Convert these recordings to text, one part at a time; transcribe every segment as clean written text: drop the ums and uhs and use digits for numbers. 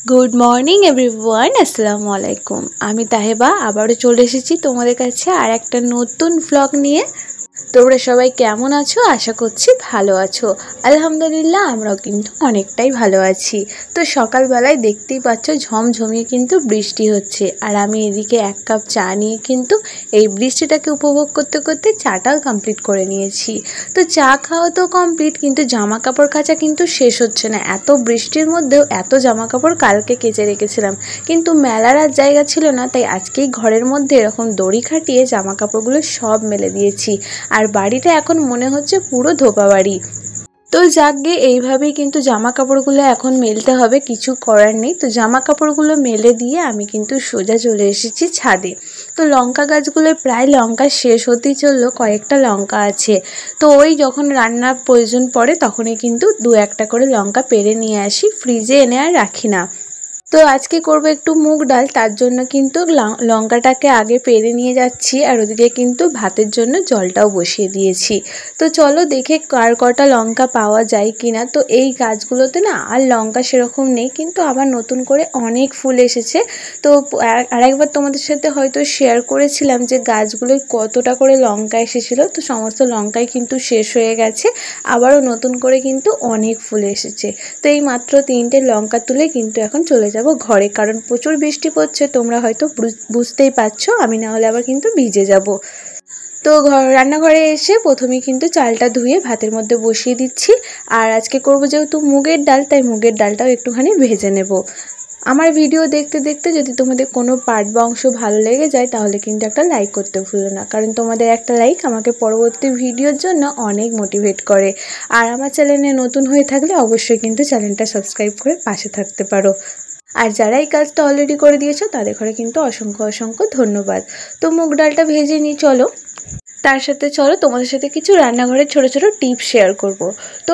Good morning everyone, আসসালামু আলাইকুম। আমি তাহেবা আবারও চলে এসেছি তোমাদের কাছে আর একটা নতুন ভ্লগ নিয়ে। তোমরা সবাই কেমন আছো? আশা করছি ভালো আছো। আলহামদুলিল্লাহ আমরাও কিন্তু অনেকটাই ভালো আছি। তো সকালবেলায় দেখতেই পাচ্ছ ঝমঝমিয়ে কিন্তু বৃষ্টি হচ্ছে, আর আমি এদিকে এক কাপ চা নিয়ে কিন্তু এই বৃষ্টিটাকে উপভোগ করতে করতে চাটাও কমপ্লিট করে নিয়েছি। তো চা খাওয়া তো কমপ্লিট, কিন্তু জামা কাপড় কাচা কিন্তু শেষ হচ্ছে না। এত বৃষ্টির মধ্যেও এত জামা কাপড় কালকে কেচে রেখেছিলাম, কিন্তু মেলার আর জায়গা ছিল না, তাই আজকেই ঘরের মধ্যে এরকম দড়ি খাটিয়ে জামা কাপড়গুলো সব মেলে দিয়েছি। আর বাড়িটা এখন মনে হচ্ছে পুরো ধোপা বাড়ি। তো যাকগে, এইভাবেই কিন্তু জামা কাপড়গুলো এখন মেলতে হবে, কিছু করার নেই। তো জামা কাপড়গুলো মেলে দিয়ে আমি কিন্তু সোজা চলে এসেছি ছাদে। তো লঙ্কা গাছগুলো প্রায় লঙ্কা শেষ হতেই চললো, কয়েকটা লঙ্কা আছে। তো ওই যখন রান্নার প্রয়োজন পড়ে তখনই কিন্তু দু একটা করে লঙ্কা পেড়ে নিয়ে আসি, ফ্রিজে এনে আর রাখি না। তো আজকে করবো একটু মুগ ডাল, তার জন্য কিন্তু লঙ্কাটাকে আগে পেরে নিয়ে যাচ্ছি, আর ওদিকে কিন্তু ভাতের জন্য জলটাও বসিয়ে দিয়েছি। তো চলো দেখে কার কটা লঙ্কা পাওয়া যায় কিনা। তো এই গাছগুলোতে না আর লঙ্কা সেরকম নেই, কিন্তু আবার নতুন করে অনেক ফুল এসেছে। তো আরেকবার তোমাদের সাথে হয়তো শেয়ার করেছিলাম যে গাছগুলোয় কতটা করে লঙ্কা এসেছিলো। তো সমস্ত লঙ্কাই কিন্তু শেষ হয়ে গেছে, আবারও নতুন করে কিন্তু অনেক ফুল এসেছে। তো এই মাত্র 3টে লঙ্কা তুলে কিন্তু এখন চলে যাব ঘরে, কারণ প্রচুর বৃষ্টি পড়ছে, তোমরা হয়তো বুঝতেই পারছো। আমি না হলে আবার কিন্তু ভিজে যাব। তো রান্নাঘরে এসে প্রথমেই কিন্তু চালটা ধুয়ে ভাতের মধ্যে বসিয়ে দিচ্ছি। আর আজকে করব যেহেতু মুগের ডাল, তাই মুগের ডালটাও একটুখানি ভেজে নেব। আমার ভিডিও দেখতে দেখতে যদি তোমাদের কোনো পার্ট বা অংশ ভালো লেগে যায় তাহলে কিন্তু একটা লাইক করতে ভুলো না, কারণ তোমাদের একটা লাইক আমাকে পরবর্তী ভিডিওর জন্য অনেক মোটিভেট করে। আর আমার চ্যানেলে নতুন হয়ে থাকলে অবশ্যই কিন্তু চ্যানেলটা সাবস্ক্রাইব করে পাশে থাকতে পারো। আর যারা এই কাজটা অলরেডি করে দিয়েছো তাদের ঘরে কিন্তু অসংখ্য অসংখ্য ধন্যবাদ। তো মুগ ডালটা ভেজে নিই চলো। তার সাথে চলো তোমাদের সাথে কিছু রান্নাঘরের ছোট ছোট টিপস শেয়ার করব। তো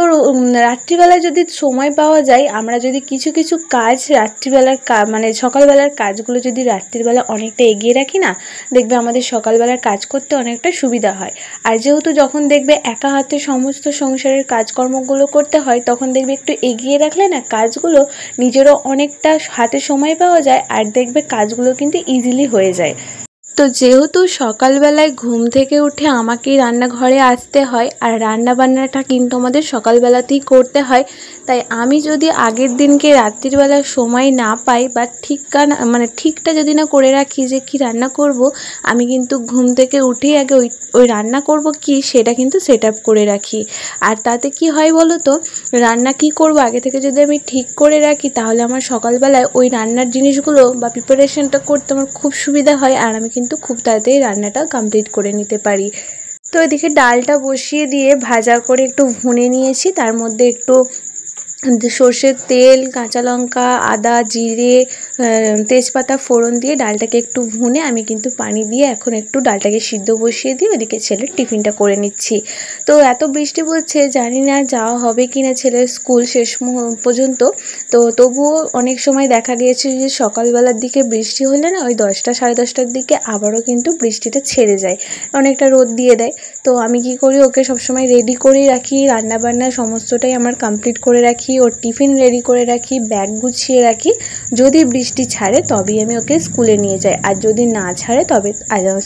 রাত্রিবেলায় যদি সময় পাওয়া যায়, আমরা যদি কিছু কিছু কাজ রাত্রিবেলার মানে সকালবেলার কাজগুলো যদি রাত্রিবেলা অনেকটা এগিয়ে রাখি না, দেখবে আমাদের সকালবেলার কাজ করতে অনেকটা সুবিধা হয়। আর যেহেতু যখন দেখবে একা হাতে সমস্ত সংসারের কাজকর্মগুলো করতে হয়, তখন দেখবে একটু এগিয়ে রাখলে না কাজগুলো নিজেরও অনেকটা হাতে সময় পাওয়া যায়, আর দেখবে কাজগুলো কিন্তু ইজিলি হয়ে যায়। তো যেহেতু সকালবেলায় ঘুম থেকে উঠে আমাকেই রান্নাঘরে আসতে হয়, আর রান্না বান্নাটা কিন্তু আমাদের সকালবেলাতেই করতে হয়, তাই আমি যদি আগের দিনকে রাত্রিবেলা সময় না পাই বা ঠিকটা যদি না করে রাখি যে কি রান্না করব, আমি কিন্তু ঘুম থেকে উঠেই আগে ওই রান্না করব কি সেটা কিন্তু সেট আপ করে রাখি। আর তাতে কি হয় বলো তো, রান্না কি করব আগে থেকে যদি আমি ঠিক করে রাখি, তাহলে আমার সকালবেলায় ওই রান্নার জিনিসগুলো বা প্রিপারেশনটা করতে আমার খুব সুবিধা হয়, আর আমি কিন্তু খুব তাড়াতাড়ি রান্নাটা কমপ্লিট করে নিতে পারি। তো এদিকে ডালটা বসিয়ে দিয়ে ভাজা করে একটু ভুনে নিয়েছি, তার মধ্যে একটু সর্ষের তেল, কাঁচা লঙ্কা, আদা, জিরে, তেজপাতা ফোড়ন দিয়ে ডালটাকে একটু ভুনে আমি কিন্তু পানি দিয়ে এখন একটু ডালটাকে সিদ্ধ বসিয়ে দিয়ে ওদিকে ছেলের টিফিনটা করে নিচ্ছি। তো এত বৃষ্টি পড়ছে, জানি না যাওয়া হবে কি না ছেলের স্কুল শেষ পর্যন্ত। তো তবুও অনেক সময় দেখা গিয়েছে যে সকালবেলার দিকে বৃষ্টি হলে না ওই 10টা সাড়ে 10টার দিকে আবারও কিন্তু বৃষ্টিটা ছেড়ে যায়, অনেকটা রোদ দিয়ে দেয়। তো আমি কি করি, ওকে সবসময় রেডি করেই রাখি, রান্নাবান্না সমস্তটাই আমার কমপ্লিট করে রাখি, ওর টিফিন রেডি করে রাখি, ব্যাগ গুছিয়ে রাখি। যদি বৃষ্টি ছাড়ে তবেই আমি ওকে স্কুলে নিয়ে যাই, আর যদি না ছাড়ে তবে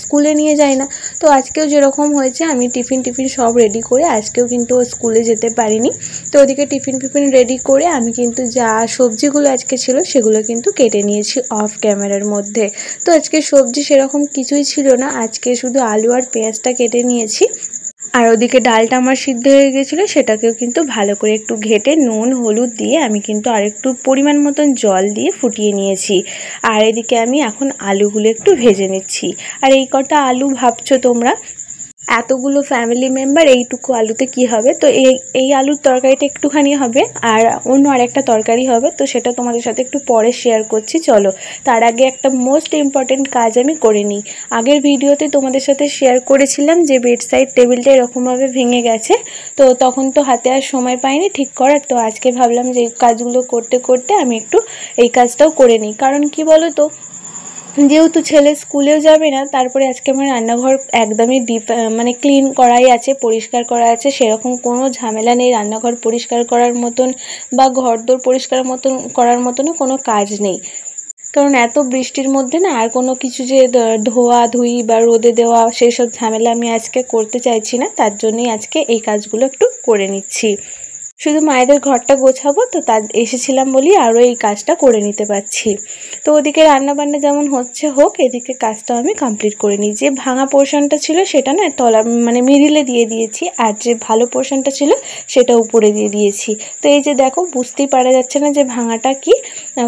স্কুলে নিয়ে যাই না। তো আজকেও যেরকম হয়েছে, আমি টিফিন সব রেডি করে আজকেও কিন্তু ও স্কুলে যেতে পারিনি। তো ওদিকে টিফিন রেডি করে আমি কিন্তু যা সবজিগুলো আজকে ছিল সেগুলো কিন্তু কেটে নিয়েছি অফ ক্যামেরার মধ্যে। তো আজকে সবজি সেরকম কিছুই ছিল না, আজকে শুধু আলু আর পেঁয়াজটা কেটে নিয়েছি। আর ওদিকে ডালটা আমার সিদ্ধ হয়ে গেছিলো, সেটাকেও কিন্তু ভালো করে একটু ঘেটে নুন হলুদ দিয়ে আমি কিন্তু আরেকটু পরিমাণ মতন জল দিয়ে ফুটিয়ে নিয়েছি। আর এদিকে আমি এখন আলুগুলো একটু ভেজে নিচ্ছি। আর এই কটা আলু ভাবছো তোমরা, এতগুলো ফ্যামিলি মেম্বার এইটুকু আলুতে কি হবে? তো এই আলুর তরকারিটা একটুখানি হবে, আর অন্য আরেকটা তরকারি হবে, তো সেটা তোমাদের সাথে একটু পরে শেয়ার করছি চলো। তার আগে একটা মোস্ট ইম্পর্টেন্ট কাজ আমি করে নিই। আগের ভিডিওতে তোমাদের সাথে শেয়ার করেছিলাম যে বেড সাইড টেবিলটা এরকমভাবে ভেঙে গেছে, তো তখন তো হাতে আর সময় পাইনি ঠিক করার। তো আজকে ভাবলাম যে কাজগুলো করতে করতে আমি একটু এই কাজটাও করে নিই, কারণ কি বলো তো, যেহেতু ছেলে স্কুলেও যাবে না, তারপরে আজকে আমার রান্নাঘর একদমই মানে ক্লিন করাই আছে, পরিষ্কার করা আছে, সেরকম কোনো ঝামেলা নেই। রান্নাঘর পরিষ্কার করার মতন বা ঘরদোর পরিষ্কার করার মতনও কোনো কাজ নেই। কারণ এত বৃষ্টির মধ্যে না আর কোনো কিছু যে ধোয়া ধুই বা রোদে দেওয়া সেই সব ঝামেলা আমি আজকে করতে চাইছি না, তার জন্যই আজকে এই কাজগুলো একটু করে নিচ্ছি। শুধু মায়েদের ঘরটা গোছাবো, তো তার এসেছিলাম বলি আরও এই কাজটা করে নিতে পারছি। তো ওদিকে রান্নাবান্না যেমন হচ্ছে হোক, এদিকে কাজটাও আমি কমপ্লিট করে নিই। যে ভাঙা পোর্শনটা ছিল সেটা না মানে মিডিলে দিয়ে দিয়েছি, আর যে ভালো পোর্শনটা ছিল সেটা উপরে দিয়ে দিয়েছি। তো এই যে দেখো, বুঝতেই পারা যাচ্ছে না যে ভাঙাটা কি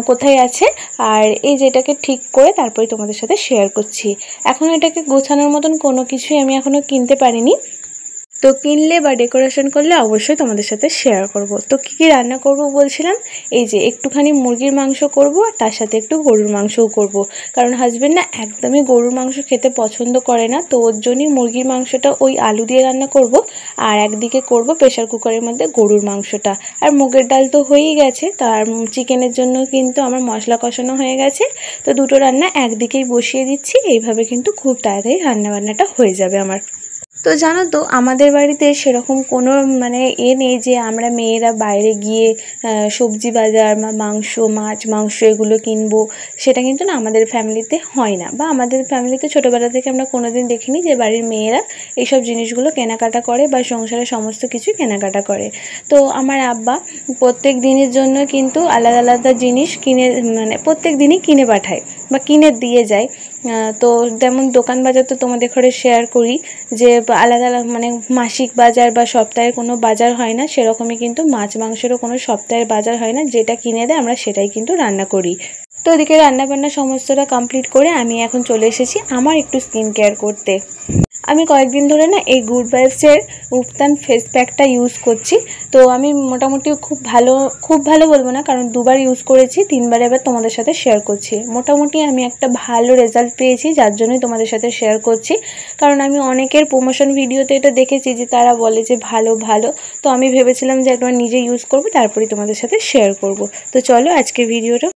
কোথায় আছে। আর এই যে এটাকে ঠিক করে তারপরে তোমাদের সাথে শেয়ার করছি। এখন এটাকে গোছানোর মতন কোনো কিছুই আমি এখনও কিনতে পারিনি, তো কিনলে বা ডেকোরেশন করলে অবশ্যই তোমাদের সাথে শেয়ার করব। তো কী কী রান্না করব বলছিলাম, এই যে একটুখানি মুরগির মাংস করব, আর তার সাথে একটু গরুর মাংসও করব। কারণ হাজব্যান্ড না একদমই গরুর মাংস খেতে পছন্দ করে না, তো ওর জন্যই মুরগির মাংসটা ওই আলু দিয়ে রান্না করব, আর একদিকে করব প্রেশার কুকারের মধ্যে গরুর মাংসটা। আর মুগের ডাল তো হয়েই গেছে, তার চিকেনের জন্য কিন্তু আমার মশলা কষানো হয়ে গেছে। তো দুটো রান্না একদিকেই বসিয়ে দিচ্ছি, এইভাবে কিন্তু খুব তাড়াতাড়ি রান্নাবান্নাটা হয়ে যাবে আমার। তো জানো তো, আমাদের বাড়িতে সেরকম কোনো মানে নেই যে আমরা মেয়েরা বাইরে গিয়ে সবজি বাজার বা মাংস, মাছ মাংস এগুলো কিনবো। সেটা কিন্তু না আমাদের ফ্যামিলিতে হয় না, বা আমাদের ফ্যামিলিতে ছোটোবেলা থেকে আমরা কোনোদিন দেখিনি যে বাড়ির মেয়েরা এইসব জিনিসগুলো কেনাকাটা করে বা সংসারের সমস্ত কিছুই কেনাকাটা করে। তো আমার আব্বা প্রত্যেক দিনের জন্য কিন্তু আলাদা আলাদা জিনিস মানে প্রত্যেক দিনই কিনে পাঠায় বা কিনে দিয়ে যায়। তো যেমন দোকান বাজার তো তোমাদের ঘরে শেয়ার করি যে আলাদা আলাদা মানে মাসিক বাজার বা সপ্তাহের কোনো বাজার হয় না, সেরকমই কিন্তু মাছ মাংসেরও কোনো সপ্তাহের বাজার হয় না। যেটা কিনে দেয় আমরা সেটাই কিন্তু রান্না করি। তো ওদিকে রান্নাবান্না সমস্তটা কমপ্লিট করে আমি এখন চলে এসেছি আমার একটু স্কিন কেয়ার করতে। আমি কয়েকদিন ধরে না এই গুড ভাইবসের উফতান ফেস প্যাকটা ইউজ করছি। তো আমি মোটামুটি খুব ভালো বলবো না, কারণ দুবার ইউজ করেছি, তিনবার এবার তোমাদের সাথে শেয়ার করছি। মোটামুটি আমি একটা ভালো রেজাল্ট পেয়েছি, যার জন্যই তোমাদের সাথে শেয়ার করছি। কারণ আমি অনেকের প্রমোশন ভিডিওতে এটা দেখেছি যে তারা বলে যে ভালো, তো আমি ভেবেছিলাম যে একবার নিজে ইউজ করবো, তারপরেই তোমাদের সাথে শেয়ার করব। তো চলো আজকের ভিডিওটা